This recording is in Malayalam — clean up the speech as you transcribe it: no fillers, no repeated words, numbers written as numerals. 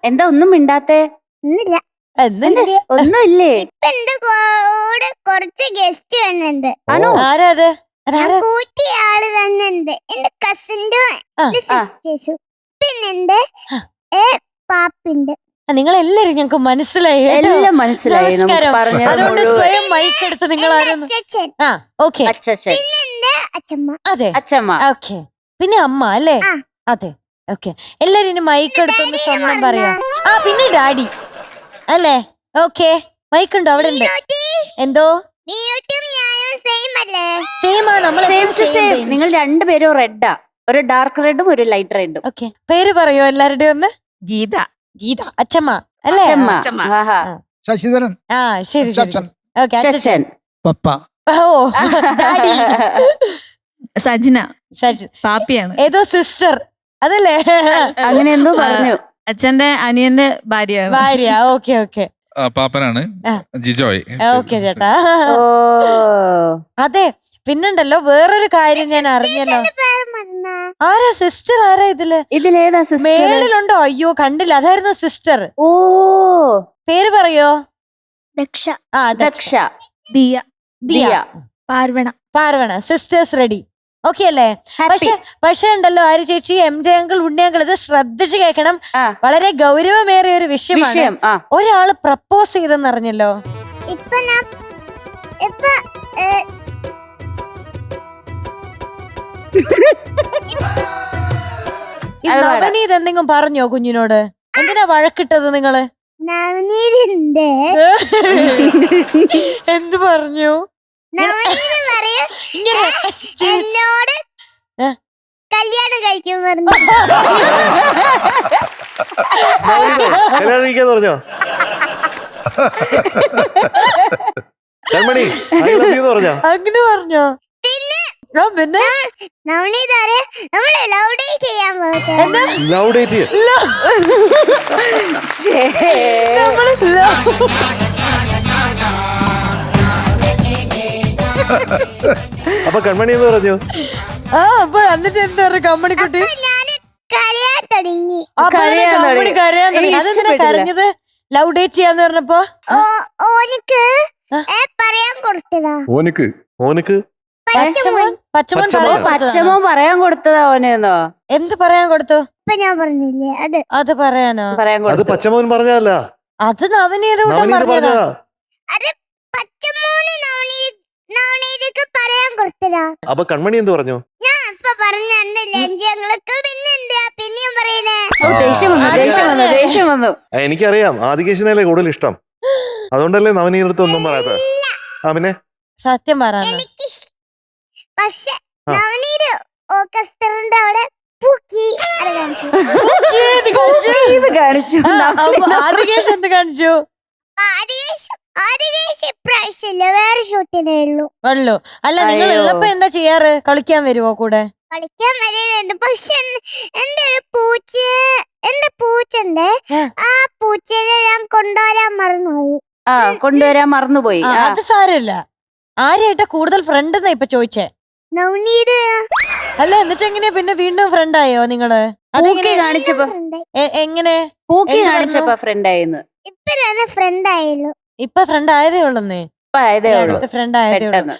എന്താ ഒന്നും മിണ്ടാത്തെ? ഒന്നുമില്ല. ഒന്നുമില്ലേ? ഇപ്പൊ എന്റെ കൂടെ കുറച്ച് ഗസ്റ്റ് വന്നിട്ടുണ്ട്. ആണോ? ആരാത്? ഞാൻ കൂട്ടിയ ആള് വന്നിട്ടുണ്ട്. എന്റെ കസിന്റെ സിസ്റ്റേഴ്സും പിന്നെ എന്റെ പാപ്പിണ്ട്. നിങ്ങൾ എല്ലാരും ഞങ്ങക്ക് മനസ്സിലായി, എല്ലാം മനസ്സിലായി. നമസ്കാരം. പറഞ്ഞത് അതുകൊണ്ട് മുഴുവൻ. സ്വയം മൈക്കെടുത്ത് നിങ്ങൾ ആരും അച്ഛൻ ഓക്കെ. അച്ഛൻ, പിന്നെ എന്റെ അച്ഛമ്മ. അതെ, അച്ഛമ്മ. ഓക്കെ. പിന്നെ അമ്മ അല്ലേ? ആ. അതെ, ഓക്കെ. എല്ലാരും ഇനി മൈക്കെടുത്തൊന്ന് സ്വന്തം പറയാ. പിന്നെ ഡാഡി അല്ലേ? ഓക്കെ. മൈക്കുണ്ടോ? അവിടെ ഉണ്ട്. എന്തോ മീനുട്ടും ഞാനും സെയിം അല്ലേ? സെയിം ആ. നമ്മൾ സെയിം ടു സെയിം. നിങ്ങൾ രണ്ടുപേരും റെഡാ. ഒരു ഡാർക്ക് റെഡും ഒരു ലൈറ്റ് റെഡും. ഓക്കെ. പേര് പറയോ എല്ലാവരുടെയും ഒന്ന്? ഗീത. ഗീത. അച്ഛമ്മ അല്ലേ? അച്ഛമ്മ. ആഹാ. ശശിധരൻ. ശരി ശരി. അച്ഛൻ. ഓക്കെ. അച്ഛൻ. പപ്പ. ഓ ഡാഡി. സജ്ന. സജി. പാപ്പിയാണ്. ഏതോ സിസ്റ്റർ അതല്ലേ? അങ്ങനെ എന്തോ പറഞ്ഞു. അച്ഛന്റെ അനിയന്റെ ഭാര്യയാണ്. ഭാര്യ. Okay okay. പാപ്പനാണ് ജിജോയ്. ഓക്കെ ചേട്ടാ. ഓ അതെ. പിന്നുണ്ടല്ലോ വേറൊരു കാര്യം ഞാൻ അറിഞ്ഞല്ലോ. പേര് മറന്നാ? ആരാ സിസ്റ്റർ? ആരാ ഇതില്? ഇതിലേതാ സിസ്റ്റർ? മേളിലുണ്ടോ? അയ്യോ കണ്ടില്ല. അതായിരുന്നു സിസ്റ്റർ. ഓ പേര് പറയോ? Daksha. Daksha. Diya. Diya. Parvana. Parvana. Sisters ready. Okay അല്ലേ? പക്ഷെ ഉണ്ടല്ലോ ആര് ചേച്ചി, എം ജെ അങ്കിൾ, ഉണ്ണി അങ്കിൾ, ഇത് ശ്രദ്ധിച്ച് കേൾക്കണം. വളരെ ഗൗരവമേറിയ ഒരു വിഷയമാണ്. ഒരാള് പ്രപ്പോസ് ചെയ്തെന്ന് അറിഞ്ഞല്ലോ. ഇപ്പൊ ഞാൻ നവനീത് എന്തെങ്കിലും പറഞ്ഞോ കുഞ്ഞിനോട്? എന്തിനാ വഴക്കിട്ടത് നിങ്ങള്? നവനീതിന്റെ എന്ത് പറഞ്ഞു? നവനീത് പറയും ഇങ്ങനെ എന്നോട് കല്യാണം കഴിക്കാൻ പറഞ്ഞു. കല്യാണം കഴിക്കാന്ന് പറഞ്ഞോ? കൺമണി പറഞ്ഞോ? അങ്ങനെ പറഞ്ഞോ? പിന്നെ നവനീത് അറിയാം നമ്മള് ലവ് ഡേ ചെയ്യാൻ പോകട്ടെ. Love date. അപ്പൊ കൺമണി എന്ന് പറഞ്ഞു. അപ്പൊ എന്നിട്ട് എന്താ പറയാ കമ്മണിക്കുട്ടി? ഞാന് കരയാൻ തുടങ്ങി. കമ്മണി കരയാൻ തുടങ്ങി. അതെന്തിനാ കരഞ്ഞത്? ലവ് ഡേറ്റ് ചെയ്യാന്ന് പറഞ്ഞപ്പോ ഓനിക്ക് പറയാൻ കൊടുത്തതാ. ഓനക്ക് പച്ചമോൻ പറയാൻ കൊടുത്തതാ ഓനെന്നോ? എന്ത് പറയാൻ കൊടുത്തു? ഇപ്പൊ ഞാൻ പറഞ്ഞില്ലേ അത് പറയാനോ? പറയാൻ അത് പച്ചമോൻ പറഞ്ഞല്ല, അത് നവനീത് പറഞ്ഞതാ. അത് പച്ചമോന് നവനീതക്ക് പറയാൻ കൊടുത്തതാ. അപ്പൊ കൺമണി എന്ത് പറഞ്ഞു? ഞാൻ ഇപ്പൊ പറഞ്ഞ ലഞ്ചങ്ങൾക്ക് പിന്നെയും പറയണേ. ദേഷ്യം വന്നു. എനിക്കറിയാം ആദികേശനല്ലേ കൂടുതൽ ഇഷ്ടം, അതുകൊണ്ടല്ലേ നവനീടുത്ത് ഒന്നും പറയാത്ത. പിന്നെ സത്യം പറയാ. പക്ഷെ നവനീത് ഓർക്കസ്ട്രന്റെ അവിടെ കാണിച്ചു. ആദികേശ് എന്ത് കാണിച്ചു? ഇപ്രാവശ്യമില്ല, വേറെ ഷൂട്ടിനേ ഉള്ളൂ. അല്ല നിങ്ങൾ ഉള്ളപ്പോ എന്താ ചെയ്യാറ്? കളിക്കാൻ വരുവോ കൂടെ? കളിക്കാൻ വരുന്നുണ്ട്. പക്ഷെ എന്റെ പൂച്ചണ്ട്, ആ പൂച്ചനെ ഞാൻ കൊണ്ടുവരാൻ മറന്നുപോയി. അത് സാരമില്ല. ആരെയായിട്ടാ കൂടുതൽ ഫ്രണ്ട് എന്നാ ഇപ്പൊ ചോദിച്ചേ? നവനീത്. അല്ല എന്നിട്ട് എങ്ങനെയാ പിന്നെ വീണ്ടും ഫ്രണ്ട് ആയോ നിങ്ങള്? കാണിച്ചപ്പോ എങ്ങനെ പൂക്കി കാണിച്ചപ്പോ ഫ്രണ്ട് ആയെന്ന്. ഇപ്പൊ ഫ്രണ്ട് ആയുള്ളൂ. ഇപ്പൊ ഫ്രണ്ട് ആയതേ ഉള്ളന്നേ. ആയതേ ഉള്ളൂ. ഫ്രണ്ട് ആയതേ ഉള്ളൂ.